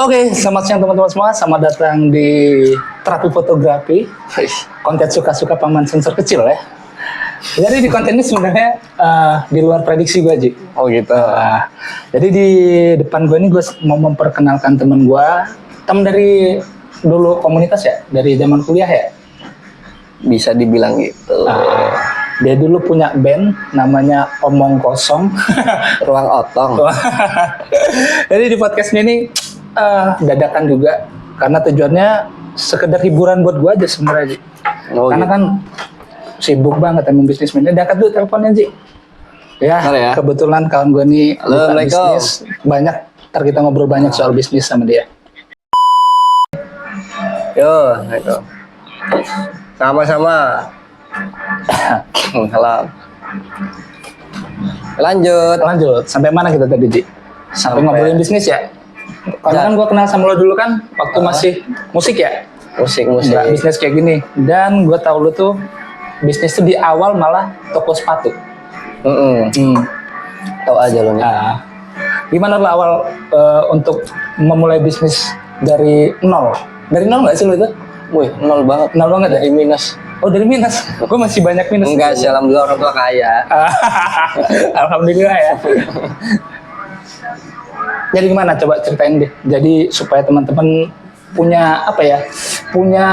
Oke, selamat siang teman-teman semua. Selamat datang di Terapi Fotografi. Konten suka-suka paman sensor kecil ya. Jadi di konten ini sebenarnya di luar prediksi gue, Ji. Oh gitu. Jadi di depan gue ini gue mau memperkenalkan teman gue. Teman dari dulu komunitas ya, dari zaman kuliah ya. Bisa dibilang gitu. Dia dulu punya band namanya Omong Kosong. Ruang Otong. Jadi di podcastnya ini dadakan juga karena tujuannya sekedar hiburan buat gua aja sebenarnya, Ji. Karena gitu. kan sibuk banget emang bisnismennya. Dekat dulu teleponnya, Ji. Ya, ya. Kebetulan kawan gua nih buka Assalamualaikum. bisnis banyak. Ntar kita ngobrol banyak soal bisnis sama dia. Yo, itu. Sama-sama. Salam. Lanjut. Sampai mana kita tadi, Ji? Sampai ngobrolin bisnis ya? Karena kan gue kenal sama lo dulu kan waktu masih musik ya, Musik. nggak bisnis kayak gini. Dan gue tahu lo tuh bisnis tuh di awal malah toko sepatu. Tahu aja lo nih. Gimana lo awal untuk memulai bisnis dari nol? Dari nol nggak sih lo itu? Wih, nol banget. Nol banget ya? Dari minus. Oh dari minus? Gue masih banyak minus. Enggak sih, alhamdulillah orang tua kaya. Alhamdulillah ya. Jadi gimana? Coba ceritain deh. Jadi supaya teman-teman punya apa ya? Punya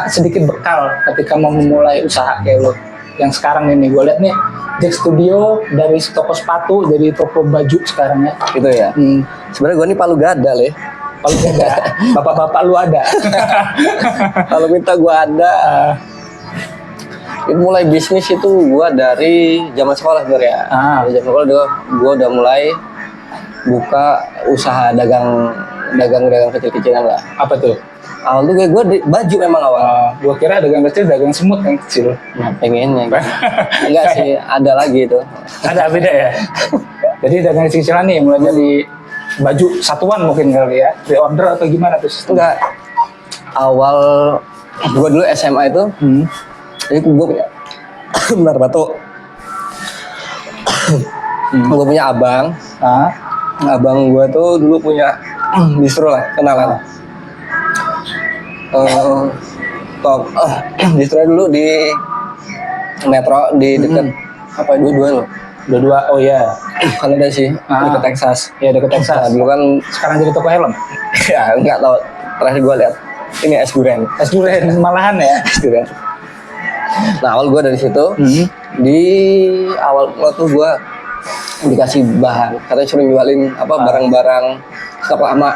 sedikit bekal ketika mau memulai usaha kayak lo. Yang sekarang ini gue lihat nih Jack Studio dari toko sepatu jadi toko baju sekarang ya. Gitu ya. Sebenarnya gue nih palu gada le. Kalau enggak, bapak-bapak lu ada. Kalau minta gue ada. Mulai bisnis itu gue dari zaman sekolah sebenarnya. Dari zaman sekolah gue udah mulai buka usaha dagang kecil-kecilan lah. Apa tuh? Awal tuh gue baju memang awal. Gua kira dagang kecil, dagang semut yang kecil. Nah, pengennya gitu. Enggak sih, ada lagi itu. Ada beda ya. Jadi dagang kecilan nih mulai dari baju satuan mungkin kali ya, reorder atau gimana tuh? Enggak. Awal gue dulu SMA itu, jadi gue punya benar batu. Gue punya abang. Abang gue tuh dulu punya distro lah, kenalan. Distro dulu di Metro di dekat apa dua loh. Dua, oh ya. Kan ada sih dekat Texas. Ya dekat Texas. Nah, dulu kan Sekarang jadi toko helm. ya nggak tahu. Terakhir gue lihat ini es durian. Es durian malahan ya. Es durian. Nah awal gue dari situ. Di awal tuh gue dikasih bahan, katanya suruh jualin apa barang-barang stok lama.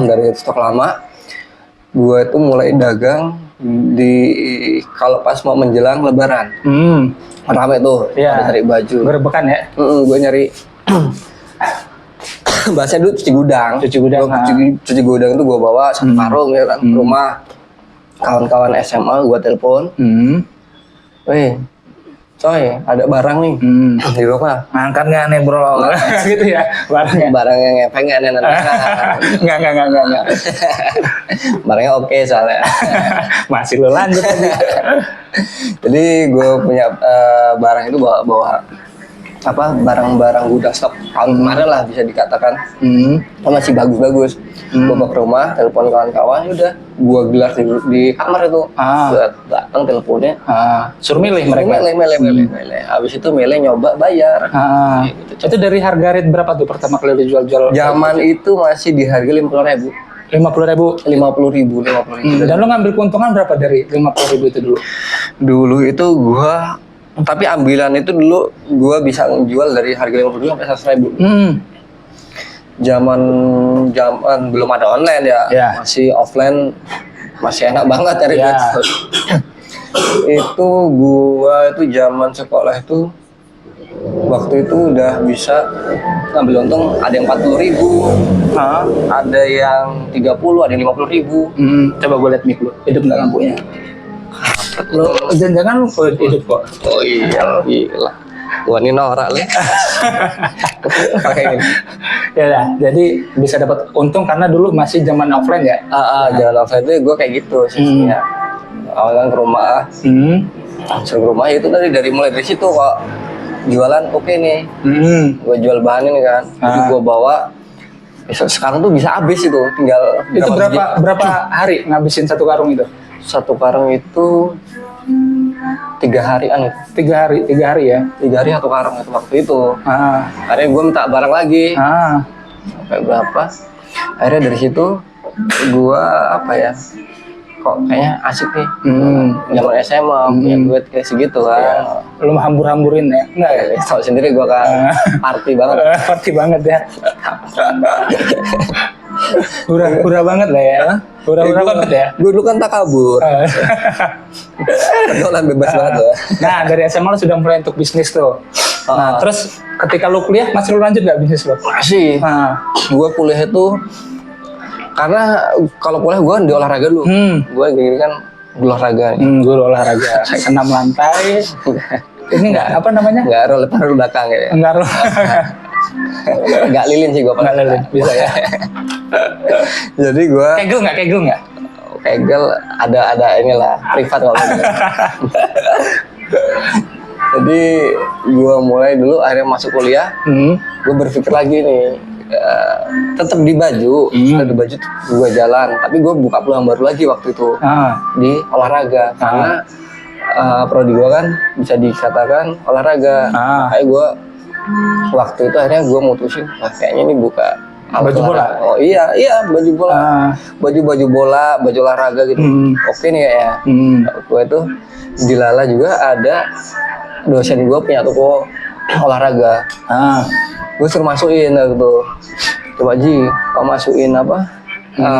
Dari stok lama gue tuh mulai dagang di kalau pas mau menjelang lebaran. Rame tuh pada cari baju berbekan ya. Gue nyari bahasa dulu cuci gudang. Cuci gudang itu gue bawa satu karung ya kan rumah kawan-kawan SMA. Gue telepon, weh coy ada barang nih di rumah, ngangkat nggak nih bro? Gitu ya barangnya. Barangnya ngepeng nggak nih? Nggak. Barangnya oke soalnya. Masih lo lanjut aja. Jadi gue punya barang itu bawa apa barang-barang gudang stok tahun kemarin lah bisa dikatakan. Masih bagus-bagus. Gue bawa ke rumah, telepon kawan-kawan, udah gue gelar di kamar itu. Gue datang teleponnya. Suruh milih mereka. Milih. Habis itu milih nyoba bayar. Gitu. Itu dari harga rate berapa tuh pertama kali dijual-jual? Zaman itu masih di harga 50.000. 50.000. Dan lo ngambil keuntungan berapa dari 50.000 itu dulu? Dulu itu gue tapi ambilan itu dulu gue bisa jual dari harga 50.000 sampai 100.000. Zaman belum ada online ya. Masih offline, masih enak banget cari duit. Itu gua itu zaman sekolah itu waktu itu udah bisa ngambil untung, ada yang 40.000, ada yang 30, ada yang 50.000. Coba gue liat mic lu, hidup nggak lampunya? Lo jangan lu hidup kok. Oh iya, gila. Gua ini norak lu. Pakai ini. Ya lah, jadi bisa dapat untung karena dulu masih zaman offline ya. Zaman offline itu gue kayak gitu sisinya. Awalnya ke rumah, langsung ke rumah itu tadi mulai dari situ kok. jualan oke nih. Gue jual bahan ini kan. Jadi gue bawa. Sekarang tuh bisa habis itu, tinggal Itu berapa hari ngabisin satu karung itu? Satu karung itu 3 harian. 3 hari ya? 3 hari satu karung itu waktu itu. Akhirnya gue minta barang lagi. Sampai berapa? Akhirnya dari situ gue apa ya? Kok kayaknya asik nih. Zaman SMA punya duit kayak segitu kan. Lu hambur-hamburin ya? Enggak ya? Tahu sendiri gue kan party banget. Party banget ya. Hura banget lah ya. Hura banget ya. Gue dulu kan takabur. Pergaulan bebas banget ya. Nah, dari SMA lu sudah mulai untuk bisnis tuh. Nah, terus ketika lu kuliah masih lu lanjut gak bisnis lu? Masih. Gue kuliah itu karena kalau kuliah gue di olahraga dulu. Gue gini kan olahraga. Gue olahraga. Senam lantai. Ini enggak apa namanya? Enggak roll belakang ya. Enggak roll. Enggak lilin sih gue pernah. Enggak lilin, bisa ya. Jadi gue kegel nggak? Kegel ada inilah privat kalau gitu. Jadi gue mulai dulu akhirnya masuk kuliah. Gue berpikir lagi nih. Tetap di baju, gue jalan, tapi gue buka peluang baru lagi waktu itu di olahraga karena prodi gue kan bisa dikatakan olahraga. Kayak gue waktu itu akhirnya gue mutusin, kayaknya ini buka baju bola. Oh iya baju bola, baju bola, baju olahraga gitu. Oke nih ya. Gue tuh di Lala juga ada dosen gue punya toko olahraga. Gue suruh masukin gitu. Coba Ji, kau masukin apa?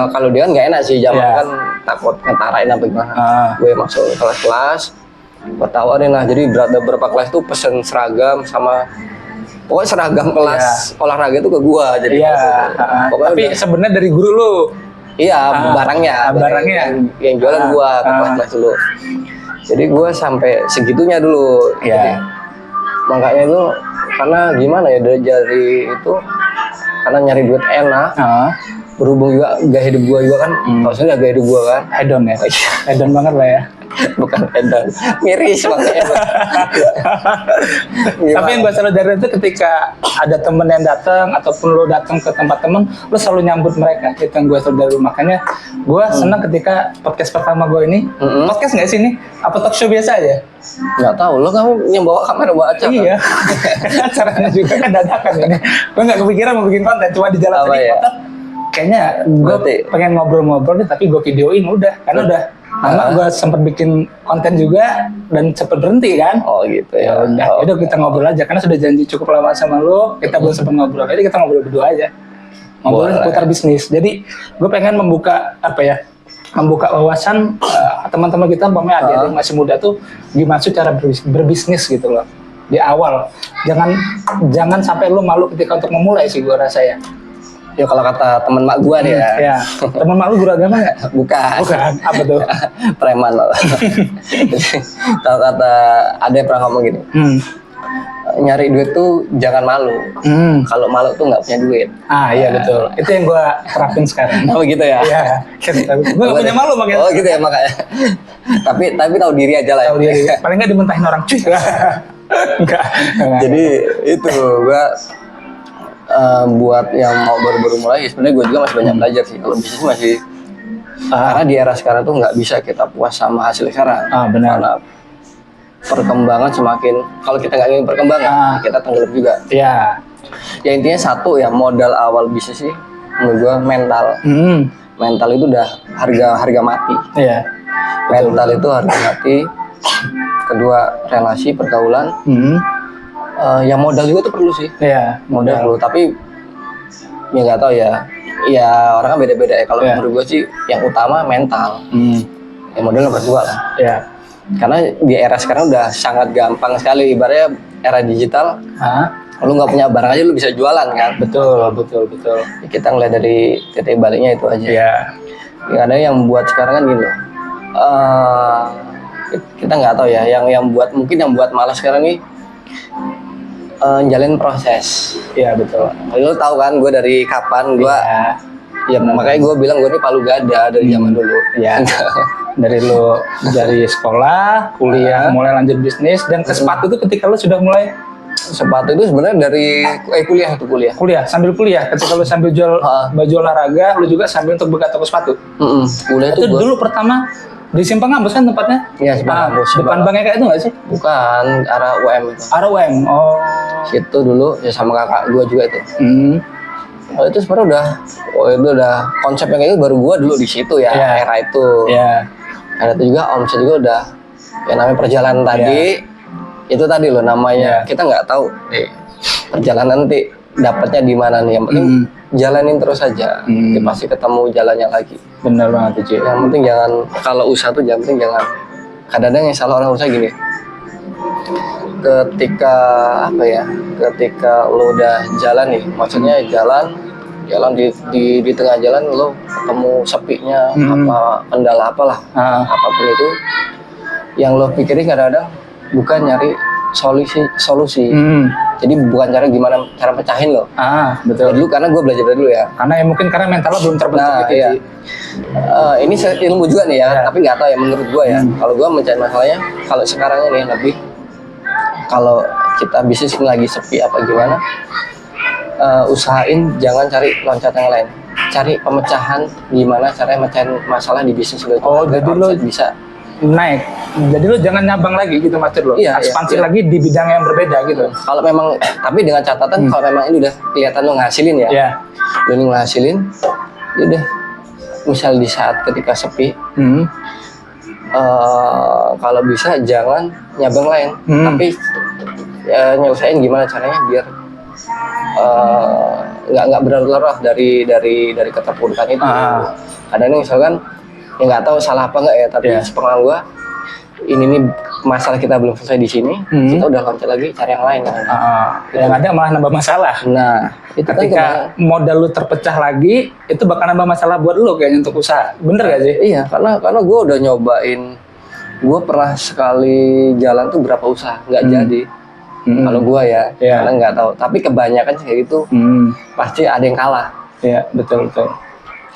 Kalau dia kan nggak enak sih, zaman kan takut ngetarain apa gimana. Gue masuk kelas-kelas, gue tawarin lah. Jadi beberapa kelas tuh pesen seragam sama pokoknya seragam kelas olahraga itu ke gue. Jadi tapi sebenarnya dari guru lu. Iya, barangnya yang jualan gue ke kelas dulu. Jadi gue sampai segitunya dulu. Jadi, makanya itu karena gimana ya dari itu karena nyari duit enak. Berhubung juga gaya hidup gua juga kan, maksudnya gaya hidup gua kan hedon ya, hedon banget lah ya. Bukan hedon, miris makanya. Tapi yang gue selalu dari itu ketika ada temen yang datang ataupun lo datang ke tempat temen, lo selalu nyambut mereka. Itu yang gue selalu dari, makanya gue senang ketika podcast pertama gue ini, podcast nggak sih ini? Apa talk show biasa aja? Nggak tahu, lo kamu yang bawa kamera bawa acara? Iya, acaranya juga kan dadakan ini. Gue nggak kepikiran mau bikin konten, cuma di jalan tadi kotak. Kayaknya gue pengen ngobrol-ngobrol nih, tapi gue videoin udah, karena udah lama gue sempat bikin konten juga dan sempat berhenti kan. Oh gitu ya. Udah kita ngobrol aja, karena sudah janji cukup lama sama lo, kita belum sempat ngobrol, jadi kita ngobrol berdua aja, ngobrol seputar bisnis. Jadi gue pengen membuka membuka wawasan teman-teman kita, umpamanya ada yang masih muda tuh gimana sih cara berbisnis gitu loh di awal. Jangan sampai lo malu ketika untuk memulai sih, gue rasa ya. Ya kalau kata teman mak gua nih ya. Teman mak lu guru agama nggak? Bukan. Apa tuh? Preman loh. Kalau kata ada yang pernah ngomong gini. Nyari duit tuh jangan malu. Kalau malu tuh nggak punya duit. Iya betul. Itu yang gua terapin sekarang. Oh gitu ya. Iya. Gua nggak punya malu makanya. Oh gitu ya makanya. tapi tahu diri aja lah. Tahu diri. Paling nggak dimentahin orang cuy. Enggak. Jadi itu gua buat yang mau baru-baru mulai, sebenarnya gue juga masih banyak belajar sih. Kalau bisnis masih karena di era sekarang tuh nggak bisa kita puas sama hasil sekarang. Benar. Karena perkembangan semakin, kalau kita nggak ingin perkembangan, kita tenggelam juga. Iya. Ya intinya satu ya, modal awal bisnis sih menurut gue mental. Mental itu udah harga mati. Iya. Mental itu harga mati. Kedua, relasi, pergaulan. Ya modal juga tuh perlu sih. Iya, modal perlu, tapi ya nggak tahu ya. Ya orang kan beda-beda ya. Kalau menurut gue sih yang utama mental. Ya modal nomor 2 lah. Iya. Karena di era sekarang udah sangat gampang sekali, ibaratnya era digital. Lu nggak punya barang aja lu bisa jualan kan? Betul. Ya, kita ngeliat dari titik baliknya itu aja. Iya. Karena yang buat sekarang kan gini loh. Kita nggak tahu ya. Yang buat malas sekarang nih. Jalin proses. Iya betul. Lu tahu kan gue dari kapan gue ya makanya gue bilang gue ini palu gada dari zaman dulu. Iya. dari sekolah, kuliah, mulai lanjut bisnis, dan ke sepatu itu ketika lu sudah mulai Sepatu itu sebenarnya dari kuliah tuh kuliah. Kuliah, sambil kuliah. Ketika lu sambil jual baju olahraga, lu juga sambil untuk buka toko sepatu. Kuliah Itu tuh dulu pertama di Simpang Gambus kan tempatnya? Iya, Simpang Gambus. Depan banknya kayak itu nggak sih? Bukan, arah UM itu. Arah UM. Oh. Situ dulu ya sama kakak gua juga itu. Oh, itu sebenarnya udah konsepnya kayak gitu baru gua dulu di situ ya, era itu. Iya. Era itu juga omset juga udah ya namanya perjalanan tadi. Itu tadi loh namanya kita nggak tahu perjalanan nanti dapatnya di mana nih. Yang penting jalanin terus aja. Nanti pasti ketemu jalannya lagi. Bener banget tuh, Yang penting jangan kalau usaha tuh jangan kadang-kadang yang salah orang usaha gini. Ketika lo udah jalan nih, maksudnya jalan di tengah jalan lo ketemu sepinya apa kendala apalah apapun itu yang lo pikirin kadang-kadang bukan nyari solusi. Jadi bukan gimana cara pecahin lo. Betul. Dulu karena gue belajar dari dulu ya. Karena ya mungkin karena mental lo belum terbentuk gitu iya. sih. Ini ilmu juga nih ya, tapi nggak tahu ya menurut gue ya. Kalau gue mencari masalahnya, kalau sekarang ini lebih kalau kita bisnis lagi sepi apa gimana, usahain jangan cari loncat yang lain. Cari pemecahan gimana caranya mecahin masalah di bisnis lo. Oh, jadi lo bisa naik. Jadi lo jangan nyabang lagi gitu maksud lo. Ekspansi lagi di bidang yang berbeda gitu. Kalau memang tapi dengan catatan kalau memang ini udah kelihatan lo ngasilin ya. Lo ngasilin, udah misal di saat ketika sepi, kalau bisa jangan nyabang lain, tapi nyelesain gimana caranya biar nggak berlarut-larut dari keterpurukan itu. Kadang misalkan ya nggak tahu salah apa nggak ya, tapi sepengalaman gua ini nih masalah kita belum selesai di sini, kita udah loncat lagi cari yang lain. Yang ada malah nambah masalah. Nah, itu ketika modal lu terpecah lagi, itu bakal nambah masalah buat lu kayaknya untuk usaha. Bener gak sih? Iya, karena gue udah nyobain, gue pernah sekali jalan tuh berapa usaha nggak jadi. Kalau gue ya, karena nggak tahu. Tapi kebanyakan kayak gitu, pasti ada yang kalah. Iya, betul.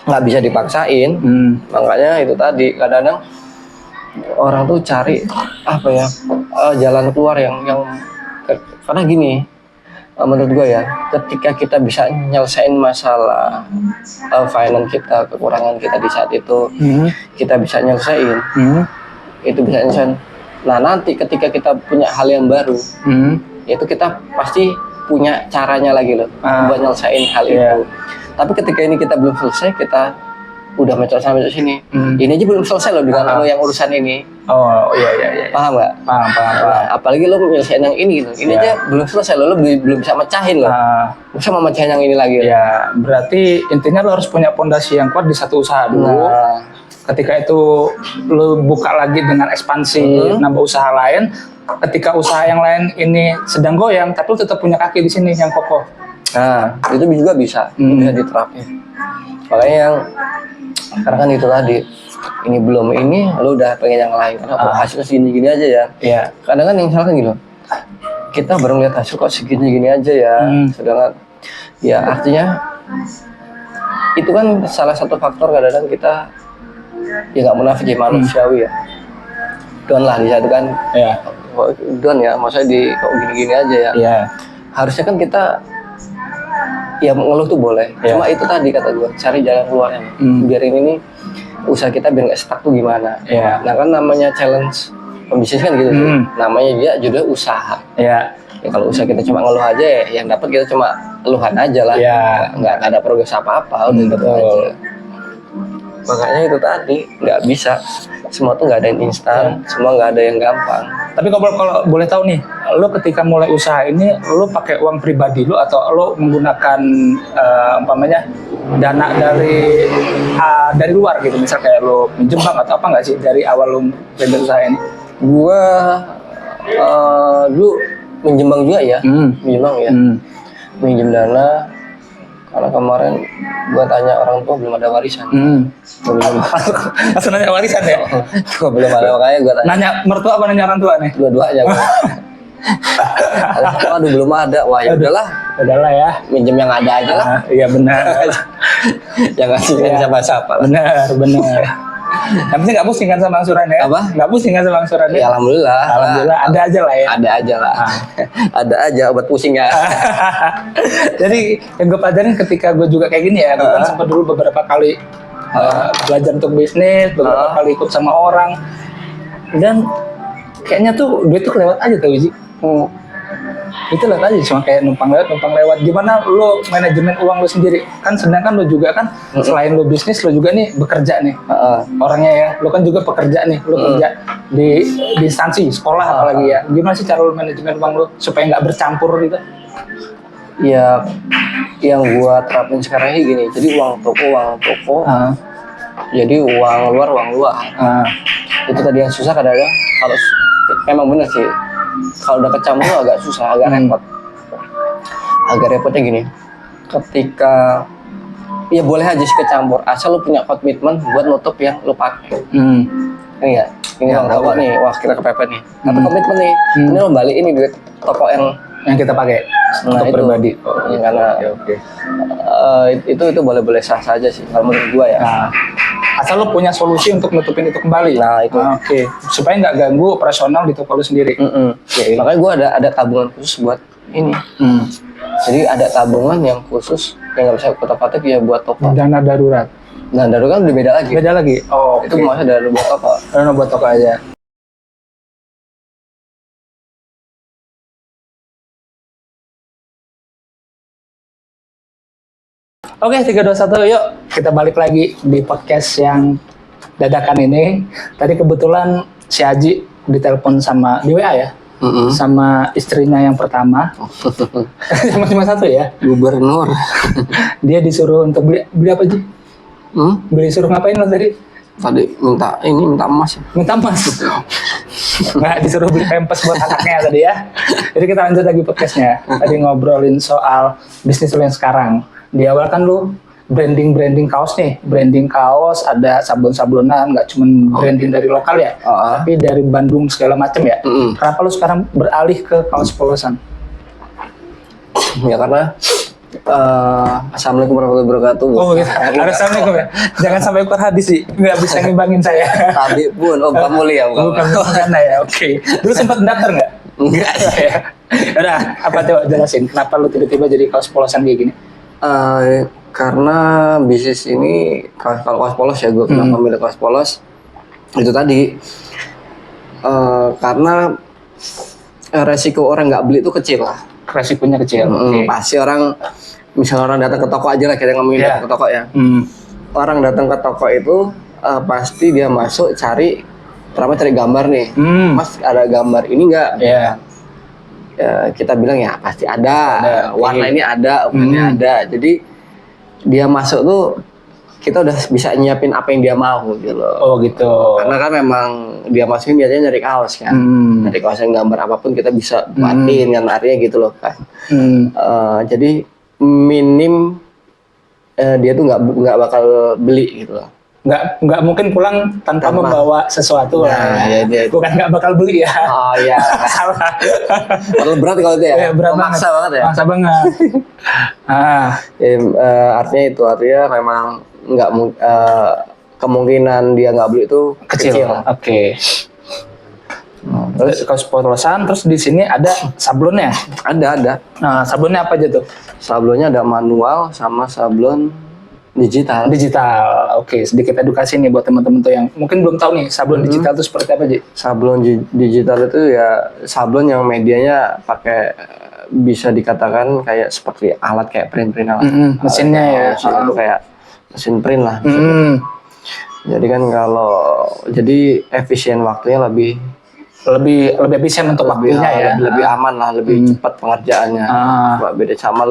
Nggak bisa dipaksain. Makanya itu tadi kadang-kadang orang tuh cari apa ya jalan keluar yang karena gini menurut gue ya, ketika kita bisa nyelesain masalah finance kita, kekurangan kita di saat itu, kita bisa nyelesain, itu bisa nyelesain. Nah nanti ketika kita punya hal yang baru, itu kita pasti punya caranya lagi loh buat nyelesain hal itu. Tapi ketika ini kita belum selesai, kita udah mencoba sampai sini, ini aja belum selesai loh dengan lo yang urusan ini. Oh iya. Paham nggak? Paham. Nah, apalagi lo menyelesaikan yang ini gitu. Ini aja belum selesai lo belum bisa mecahin lo. Bisa mau mecahin yang ini lagi. Ya, berarti intinya lo harus punya fondasi yang kuat di satu usaha dulu. Ketika itu lo buka lagi dengan ekspansi, nambah usaha lain. Ketika usaha yang lain ini sedang goyang, tapi lo tetap punya kaki di sini yang kokoh. Nah, itu juga bisa diterapin. Makanya yang karena kan itu tadi, ini belum ini, lo udah pengen yang lain karena hasilnya segini-gini aja ya. Iya. Kadang kan yang salah kan gitu, kita baru lihat hasil kok segini-gini aja ya. Sedangkan ya artinya itu kan salah satu faktor kadang-kadang kita ya nggak munafik ya, manusiawi ya. Down lah di satu kan. Iya. Down ya, maksudnya di kok gini-gini aja ya. Iya. Harusnya kan kita ya ngeluh tuh boleh, cuma itu tadi kata gue cari jalan keluarnya, biar ini nih usaha kita biar nggak stuck tuh gimana. Nah kan namanya challenge pembisnis kan gitu, namanya dia judul usaha. Ya kalau usaha kita cuma ngeluh aja ya, yang dapat kita cuma keluhan aja lah, nggak ada progres apa-apa, udah gitu aja. Makanya itu tadi nggak bisa, semua tuh nggak ada yang instan, semua nggak ada yang gampang. Tapi kalau boleh tahu nih, lo ketika mulai usaha ini, lo pakai uang pribadi lo atau lo menggunakan umpamanya dana dari luar gitu, misal kayak lo pinjem bank atau apa nggak sih dari awal lo pindah usaha ini? Gua dulu minjem bank juga ya, minjem bank ya, minjem dana. Karena kemarin gua tanya orang tua belum ada warisan. Langsung nanya warisan ya? Gua belum ada, makanya gua tanya. Nanya mertua apa nanya orang tua nih? Dua-duanya. Aduh belum ada. Wah ya udahlah ya. Minjem yang ada aja lah. Iya benar. Jangan sih siapa-siapa lah. Benar. Yang penting nggak pusing kan sama angsuran ya? Apa? Nggak pusing kan sama angsuran ya? Ya alhamdulillah. Alhamdulillah ada aja lah ya. Ada aja lah. Ada aja obat pusingnya. Jadi yang gue pelajarin ketika gue juga kayak gini ya, gue kan sempat dulu beberapa kali belajar untuk bisnis, beberapa kali ikut sama orang, dan kayaknya tuh duit tuh kelewat aja tuh Wiji. Itu lewat aja, cuma kayak numpang lewat. Gimana lo manajemen uang lo sendiri? Kan sedangkan lo juga kan selain lo bisnis, lo juga nih bekerja nih. Orangnya ya, lo kan juga pekerja nih, lo kerja di instansi, sekolah apalagi ya. Gimana sih cara lo manajemen uang lo supaya nggak bercampur gitu? Ya, yang gua terapin sekarang ini gini. Jadi uang toko. Jadi uang luar. Itu tadi yang susah kadang-kadang. Kalau emang bener sih. Kalau udah kecampur agak susah, agak repot. Agak repotnya gini. Ketika ya boleh aja sih kecampur, asal lu punya komitmen buat nutup yang lu pakai. Ini ya, ini Ya, uang toko nih, wah kita kepepet nih. Atau komitmen nih, ini lo balik ini duit toko yang kita pakai untuk itu pribadi. Karena Oke. itu boleh-boleh sah saja sih kalau menurut gua ya. Nah, asal lo punya solusi untuk nutupin itu kembali. Nah, itu. Oke. Supaya nggak ganggu operasional di toko lo sendiri. Oke. Makanya gua ada tabungan khusus buat ini. Jadi ada tabungan yang khusus yang nggak bisa kotak-kotak ya buat toko. Dana darurat. Nah, darurat kan udah beda lagi. Beda lagi. Oh, Itu maksudnya dari buat toko. Dana buat toko aja. Oke, 3, 2, 1, yuk kita balik lagi di podcast yang dadakan ini. Tadi kebetulan si Haji ditelepon sama di WA ya, sama istrinya yang pertama, sama cuma satu ya. Gubernur. Dia disuruh untuk beli apa Ji? Beli suruh ngapain lo tadi? Tadi minta emas ya. Minta emas. Nggak, disuruh beli pampers buat anaknya tadi ya. Jadi kita lanjut lagi podcastnya. Tadi ngobrolin soal bisnis lo yang sekarang. Di awal kan lu branding kaos nih, branding kaos, ada sablon-sablonan, nggak cuma branding dari lokal ya, tapi dari Bandung segala macam ya. Kenapa lu sekarang beralih ke kaos polosan? Ya karena Assalamualaikum warahmatullahi wabarakatuh. Oh gitu. Assalamualaikum ya. Jangan sampai keluar hadis sih, nggak bisa ngimbangin saya. Tadi pun, bukan mulia, bukan ya. Oke. Dulu sempat daftar nggak? Enggak ya. Udah, apa coba jelasin? Kenapa lu tiba-tiba jadi kaos polosan kayak gini? Karena bisnis ini kalau kaos polos ya, gue kenapa milih kaos polos itu tadi karena resiko orang nggak beli itu kecil lah. Resikonya kecil. Pasti orang, misalnya orang datang ke toko aja lah, kita ngomongin datang ke toko ya. Orang datang ke toko itu pasti dia masuk cari gambar nih. Mas ada gambar ini nggak? Ya, kita bilang ya pasti ada, warna ini ada, ukurannya ada. Jadi dia masuk tuh kita udah bisa nyiapin apa yang dia mau gitu loh. Oh gitu. Karena kan memang dia masukin biasanya nyari kaos kan, nyari kaos yang gambar apapun kita bisa buatin kan, artinya gitu loh kan. Jadi minim dia tuh nggak bakal beli gitu loh. Nggak mungkin pulang tanpa membawa sesuatu lah. Ya. Bukan nggak bakal beli ya. Oh iya. Salah. Terlalu berat kalau itu ya. Berat Memaksa banget ya. Maksa banget. Artinya itu memang nggak kemungkinan dia nggak beli itu kecil. Oke. Terus kaos polosan, terus di sini ada sablonnya. Ada. Nah, sablonnya apa aja tuh? Sablonnya ada manual sama sablon digital. Oke, sedikit edukasi nih buat teman-teman tuh yang mungkin belum tahu nih sablon digital itu seperti apa, Ji? Sablon digital itu ya sablon yang medianya pakai bisa dikatakan kayak seperti alat kayak print alat. Mesinnya ya. Mesin itu kayak mesin print lah. Jadi kan jadi efisien waktunya lebih efisien untuk waktunya ya. Lebih aman lah, lebih cepat pengerjaannya. Beda sama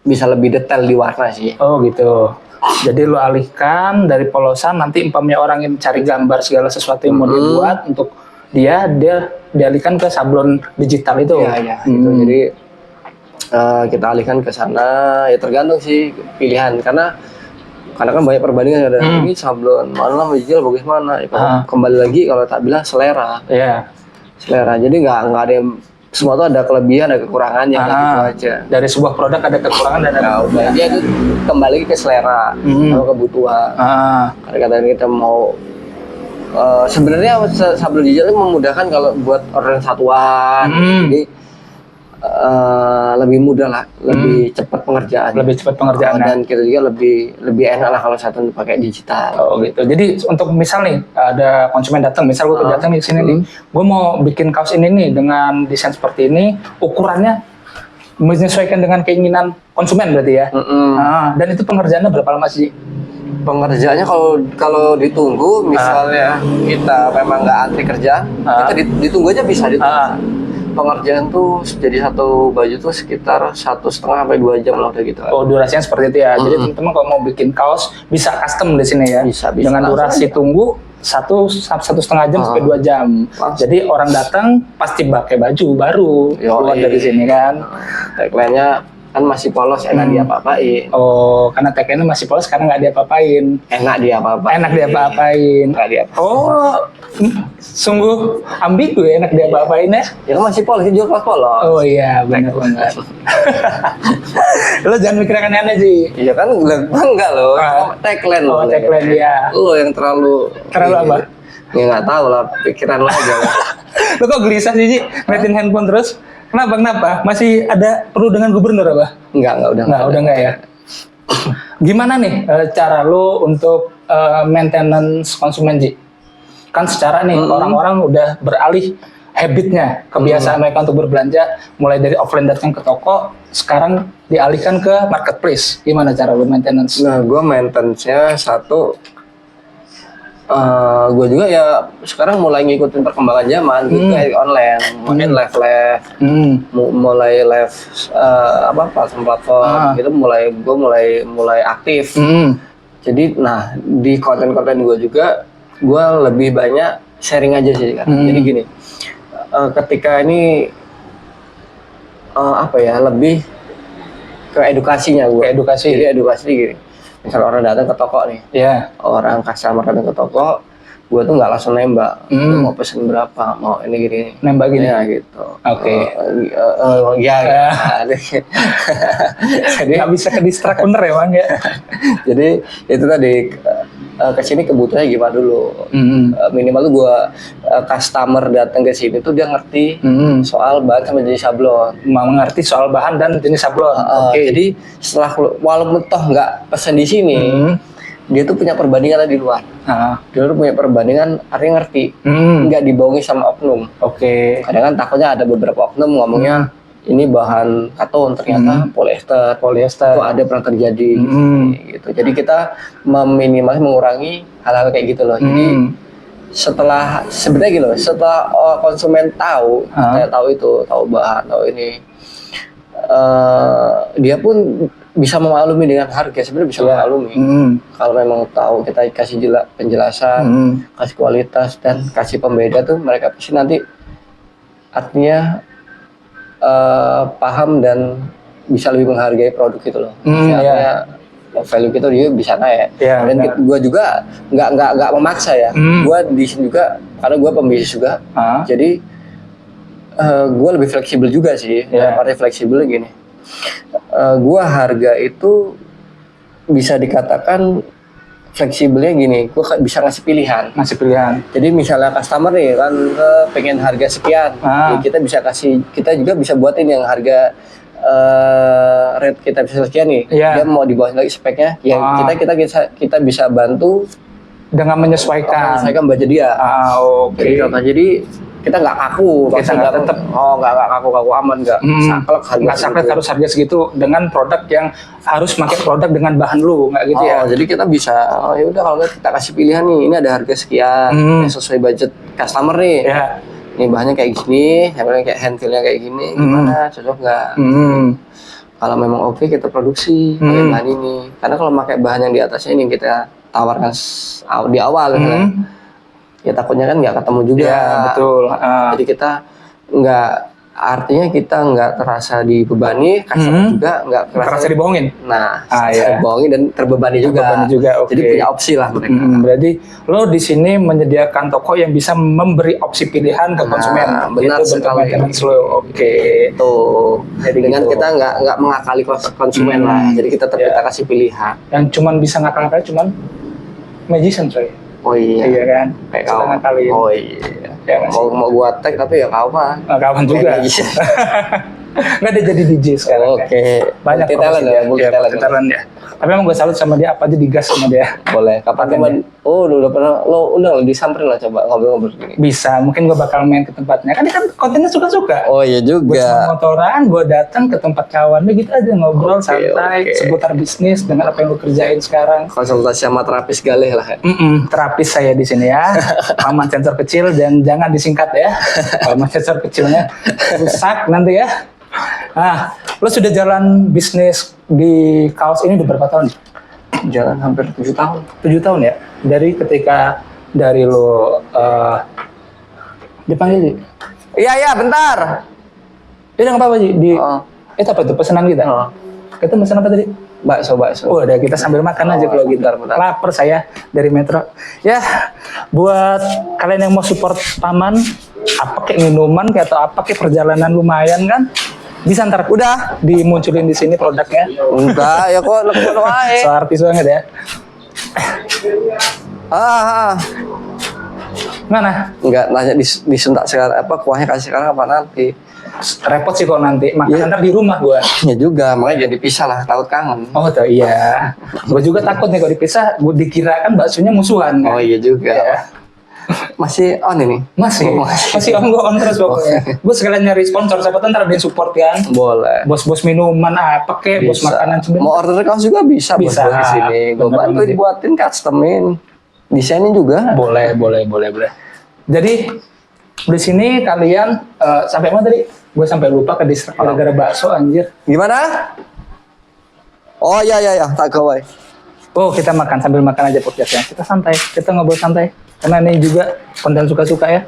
bisa lebih detail di warna sih. Oh gitu. Jadi lu alihkan dari polosan, nanti umpamanya orang yang cari gambar segala sesuatu yang mau dibuat untuk dia dialihkan ke sablon digital itu. Iya. Gitu. Jadi kita alihkan ke sana, ya tergantung sih pilihan karena kan banyak perbandingan, ada ini sablon mana digital bagus mana. Kembali lagi kalau tak bilang selera. Iya. Selera. Jadi nggak ada yang semua tuh ada kelebihan, ada kekurangannya gitu aja. Dari sebuah produk ada kekurangan dan ada kelebihan. Dia itu kembali ke selera, sama kebutuhan. Kadang-kadang kita mau sebenarnya Sablon Digital itu memudahkan kalau buat orderan satuan. Jadi lebih mudah lah, lebih cepat pengerjaan. Lebih cepat pengerjaan. Dan kita juga lebih enak lah kalau satu pakai digital. Oh gitu. Jadi untuk misal nih ada konsumen datang, misal gue datang di sini nih, gue mau bikin kaos ini nih dengan desain seperti ini, ukurannya menyesuaikan dengan keinginan konsumen berarti ya. Dan itu pengerjaannya berapa lama sih? Pengerjaannya kalau ditunggu, misalnya kita memang nggak antri kerja, kita ditunggu aja bisa ditunggu. Pengerjaan tuh jadi satu baju tuh sekitar 1,5 sampai 2 jam lah udah gitu. Oh, durasinya seperti itu ya. Jadi teman-teman kalau mau bikin kaos bisa custom di sini ya. Bisa. Dengan durasi tunggu 1,5 jam sampai 2 jam. Jadi orang datang pasti pakai baju baru keluar dari sini kan. Tagline-nya kan masih polos, enak diapa-apain. Oh, karena tagline-nya masih polos karena nggak diapa-apain. Enak diapa-apain. Enak diapa-apain. Nggak diapa-apain. Oh, sungguh ambigu ya, enak diapa-apain ya. Ya kan masih polos, jual kelas polos. Oh iya, benar banget. Lo jangan mikir aneh-aneh sih. Iya kan, enggak loh. Tagline loh. Oh, tagline ya. Lo yang terlalu apa? Ya nggak tahu lah, pikiran lo aja lah. Lo kok gelisah sih, ngeliatin handphone terus? Kenapa? Masih ada perlu dengan gubernur apa? Enggak, udah enggak ya. Gimana nih cara lo untuk maintenance konsumen, Ji? Kan secara nih orang-orang udah beralih habitnya, kebiasaan mereka untuk berbelanja mulai dari offline datang ke toko, sekarang dialihkan ke marketplace. Gimana cara lo maintenance? Nah, gue maintenance-nya satu, gue juga ya sekarang mulai ngikutin perkembangan zaman gitu kayak online, mungkin live, mulai live platform gitu, mulai aktif. Jadi, nah di konten-konten gue juga gue lebih banyak sharing aja sih kan. Jadi gini, ketika ini lebih ke edukasinya gue. Jadi edukasi gini. Misal orang datang ke toko nih, orang customer datang ke toko, gue tuh nggak langsung nembak, mau pesen berapa, mau ini gini, nembak gini ya gitu. Oke. Jadi nggak bisa ke distrak bener ya bang ya. Jadi itu tadi kesini kebutuhannya gimana dulu. Minimal tuh gue customer datang ke sini tuh dia ngerti soal bahan sama jenis sablon. Mengerti soal bahan dan jenis sablon. Jadi setelah walaupun toh nggak pesen di sini, dia tuh punya perbandingan di luar. Dia tuh punya perbandingan, artinya ngerti. Nggak dibohongi sama oknum. Kadang kan takutnya ada beberapa oknum ngomongnya ini bahan katon, ternyata polyester itu ada pernah terjadi gitu. Jadi kita mengurangi hal-hal kayak gitu loh. Jadi sebenarnya gitu loh, setelah konsumen tahu, tahu bahan, tahu ini, dia pun bisa memaklumi dengan harga, sebenarnya bisa memaklumi. Kalau memang tahu, kita kasih penjelasan, kasih kualitas dan kasih pembeda tuh, mereka pasti nanti artinya paham dan bisa lebih menghargai produk itu loh. Value kita dia bisa naik. Dan gue juga nggak memaksa ya. Gue di sini juga karena gue pembisnis juga. Jadi gue lebih fleksibel juga sih. Arti fleksibel gini. Gue harga itu bisa dikatakan fleksibelnya gini, gue bisa ngasih pilihan. Jadi misalnya customer nih kan pengen harga sekian, ya kita juga bisa buatin yang harga rate kita bisa sekian nih. Dia mau di bawah lagi speknya, ya kita bisa bantu dengan menyesuaikan budget dia. Jadi kita nggak kaku, kita tetap nggak kaku aman, nggak saklek harus harga segitu dengan produk yang harus pakai produk dengan bahan lu, nggak gitu ya. Jadi kita bisa ya udah kalau kita kasih pilihan nih, ini ada harga sekian yang sesuai budget customer nih. Ini bahannya kayak gini, kayak handfeel-nya kayak gini, gimana cocok nggak? Kalau memang oke, kita produksi pakai bahan ini. Karena kalau pakai bahan yang di atasnya ini kita tawarkan di awal ya takutnya kan nggak ketemu juga. Betul. Jadi kita artinya nggak terasa dibebani, customer juga nggak terasa dibohongin. Nah, dibohongin dan terbebani juga. Jadi punya opsi lah mereka. Berarti lo di sini menyediakan toko yang bisa memberi opsi pilihan ke konsumen. Benar sekali. Tuh. Jadi dengan kita nggak mengakali konsumen lah. Jadi kita tetap kita kasih pilihan. Yang cuman bisa ngakal-ngakal cuman magician coy. Oh iya. Iya kan? Kayak Suka kau. ngakalin. Oh iya. Ya nggak sih? Mau gua tag tapi ya kau mah. Nah, kawan juga. Iya. Nggak, dia jadi DJ sekarang. Oke. Banyak Multi talent ya, multi talent. talent ya. Tapi emang gue salut sama dia, apa aja digas sama dia. Boleh. Kapan teman? Oh, udah pernah lo udah disamperin lah coba ngobrol-ngobrol gini. Bisa, mungkin gue bakal main ke tempatnya. Kan dia kan kontennya suka-suka. Oh iya Gue cuma juga. motoran, gue datang ke tempat kawan, gitu aja ngobrol santai, oke. seputar bisnis dengan apa yang lu kerjain sekarang. Konsultasi sama terapis galih lah ya. Terapis saya di sini ya, paman sensor kecil dan jangan disingkat ya, paman sensor kecilnya rusak nanti ya. Nah, lu sudah jalan bisnis di kaos ini udah berapa tahun? Jalan hampir 7 tahun. 7 tahun ya? Dari lu dipanggil Ji? Iya, bentar. Dia nggak apa-apa Ji? Oh. Itu apa tuh pesanan kita? Oh. Kita pesan apa tadi? Bakso. Oh, udah kita sambil makan aja kalau gitu. bentar. Lapar saya dari Metro. Ya, buat kalian yang mau support paman, apa kayak minuman kayak atau apa kayak perjalanan lumayan kan? Bisa ntar udah dimunculin di sini produknya. Enggak, ya kok neko ae. So artis banget ya. Mana? Enggak nanya disuntak sekarang apa kuahnya kasih sekarang apa nanti. Repot sih kalau nanti makan ntar di rumah gua. Ya juga, makanya jadi pisah lah, takut kangen. Oh tuh iya. Gua juga takut nih kalau dipisah, gua dikira kan baksonya musuhan. Oh iya juga. Ya. Masih on ini? Masih on, gue on terus pokoknya. Gue sekalian nyari sponsor, siapa tahu ntar ada yang support kan. Boleh. Bos-bos minuman apa kek, bos makanan sebenarnya. Mau order kaos juga bisa. Bisa. Bos di sini. Gue Bener bantu banget. dibuatin, customin, desainin juga. Boleh. Jadi di sini kalian sampai mana tadi? Gue sampai lupa ke distrik gara-gara bakso anjir. Gimana? Oh iya, tak gawai. Oh kita makan sambil makan aja podcastnya. Kita santai, kita ngobrol santai. Karena ini juga konten suka-suka ya.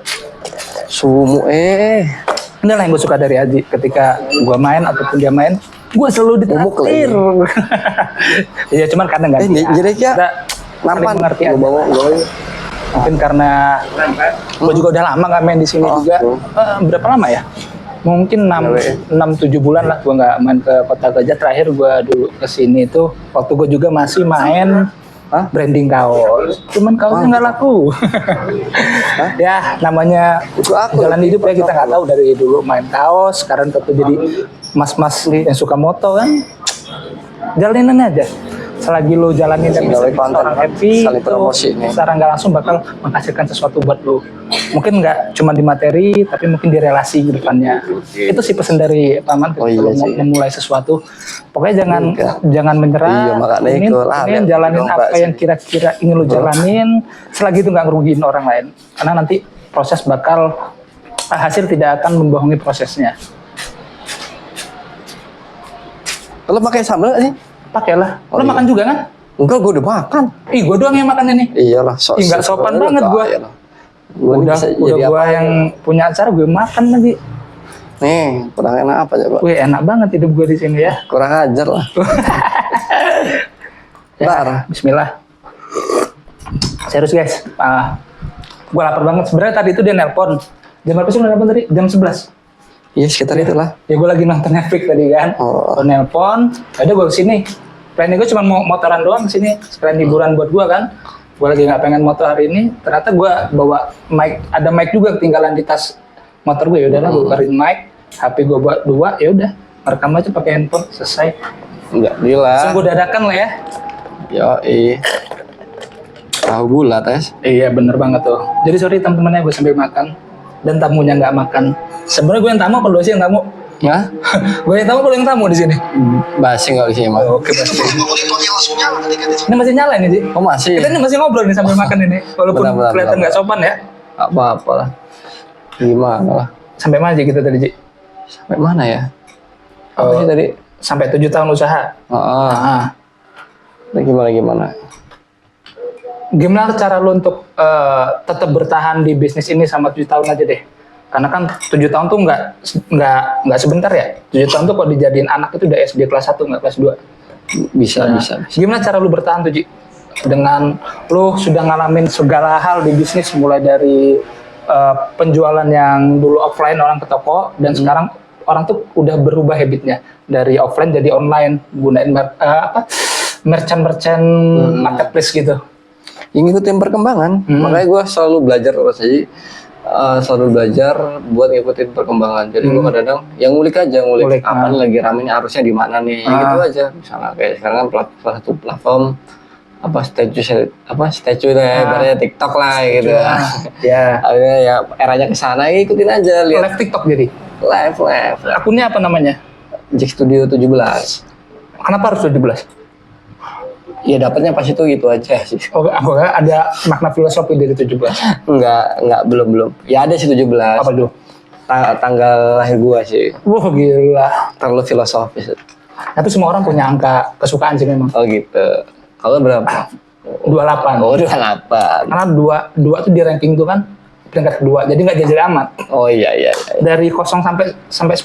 Sumu Ini lah yang gue suka dari Aji. Ketika gue main ataupun dia main, gue selalu Bubuk ditraktir. Iya cuman kadang nggak. jadi ya. Nampan mengerti Gue aja. bawa gue. Mungkin karena gue juga udah lama nggak main di sini juga. Berapa lama ya? Mungkin 6-7 bulan lah gue nggak main ke Kota Gajah. Terakhir gue dulu kesini tuh waktu gue juga masih main branding kaos. Cuman kaosnya nggak laku. Ya namanya jalan hidup ya, kita nggak tahu dari dulu main kaos. Sekarang tetap jadi mas-mas yang suka moto kan. Jalanin aja. Selagi lo jalanin dan bisa bikin orang happy, saling promosi nih. secara nggak langsung bakal menghasilkan sesuatu buat lo. Mungkin nggak cuma di materi, tapi mungkin di relasi ke depannya. Itu sih pesan dari paman ketika lo mau memulai sesuatu. Pokoknya jangan menyerah. Iya, makanya ingin jalanin apa yang kira-kira ingin lo jalanin. Selagi itu nggak ngerugiin orang lain. Karena nanti proses bakal hasil tidak akan membohongi prosesnya. Lo pakai sambal nggak sih? Pakailah. Lo iya. makan juga kan? Enggak, gue udah makan. Ih, gue doang yang makan ini. Iyalah, Ih, nggak sopan banget gue. Udah gue yang punya acara gue makan lagi. Nih, kurang enak apa coba? Wih, enak banget hidup gue di sini ya. Kurang ajar lah. Bentar. Bismillah. Serius guys. Gue lapar banget. Sebenarnya tadi itu dia nelpon. Jam berapa sih nelpon tadi? Jam 11. Iya, sekitar itulah. Ya gue lagi nonton Netflix tadi kan. Gue nelpon. Ada gue kesini. Plannya gue cuma mau motoran doang kesini. Sekalian hiburan buat gue kan. Gue lagi nggak pengen motor hari ini. Ternyata gue bawa mic. Ada mic juga ketinggalan di tas motor gue. Ya udahlah, gue keluarin mic. HP gue buat 2. Ya udah. Rekam aja pakai handphone. Selesai. Enggak, gila. Sungguh dadakan lah ya. Yoi. Tahu bulat, Iya bener banget tuh. Jadi sorry teman-temannya gue sambil makan. Dan tamunya nggak makan. Sebenarnya gue yang tamu apa lu sih yang tamu? Hah? Gue yang tamu apa lu yang tamu di sini? Basi nggak sih emang? Oke basi. Ini masih nyala ini sih. Oh masih? Kita ini masih ngobrol nih sambil makan ini. Walaupun kelihatan nggak sopan ya. Apa-apa lah. Gimana lah? Sampai mana aja kita tadi Ji? Sampai mana ya? Apa sih tadi? Sampai 7 tahun usaha. Gimana? Gimana cara lu untuk tetap bertahan di bisnis ini sama 7 tahun aja deh? Karena kan 7 tahun tuh nggak sebentar ya. 7 tahun tuh kalau dijadiin anak itu udah SD kelas 1 nggak kelas 2. Bisa. Gimana cara lu bertahan tuh Ji? Dengan lu sudah ngalamin segala hal di bisnis, mulai dari penjualan yang dulu offline orang ke toko dan sekarang orang tuh udah berubah habitnya dari offline jadi online, gunain merchant marketplace gitu. ngikutin perkembangan. Makanya gue selalu belajar terus aja. Selalu belajar buat ngikutin perkembangan. Jadi gue kadang yang ngulik apa nih lagi rame nih, arusnya di mana nih, gitu aja. Misalnya kayak sekarang kan salah satu platform statue ibaratnya TikTok lah gitu. Ya. Akhirnya ya eranya kesana, ikutin aja, lihat Live TikTok jadi. live. Akunnya apa namanya? Jack Studio 17. Kenapa harus 17? Ya dapatnya pas itu gitu aja sih. Oh, apakah ada makna filosofi dari 17? Enggak, belum. Ya ada sih 17. Apa tuh? Tanggal lahir gua sih. Wah, gila. Terlalu filosofis. Tapi semua orang punya angka kesukaan sih memang. Oh gitu. Kalau berapa? 28. Oh 28. Karena 2 tuh di ranking tuh kan peringkat kedua. Jadi nggak jajal amat. Oh iya. Dari 0 sampai 10,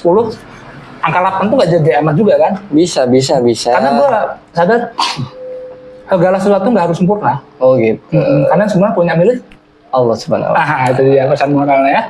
angka 8 tuh nggak jajal amat juga kan? Bisa. Karena gua sadar segala sesuatu nggak harus sempurna. Oh gitu. Karena semua punya milik Allah Subhanahu wa Ta'ala. Itu dia pesan moralnya ya.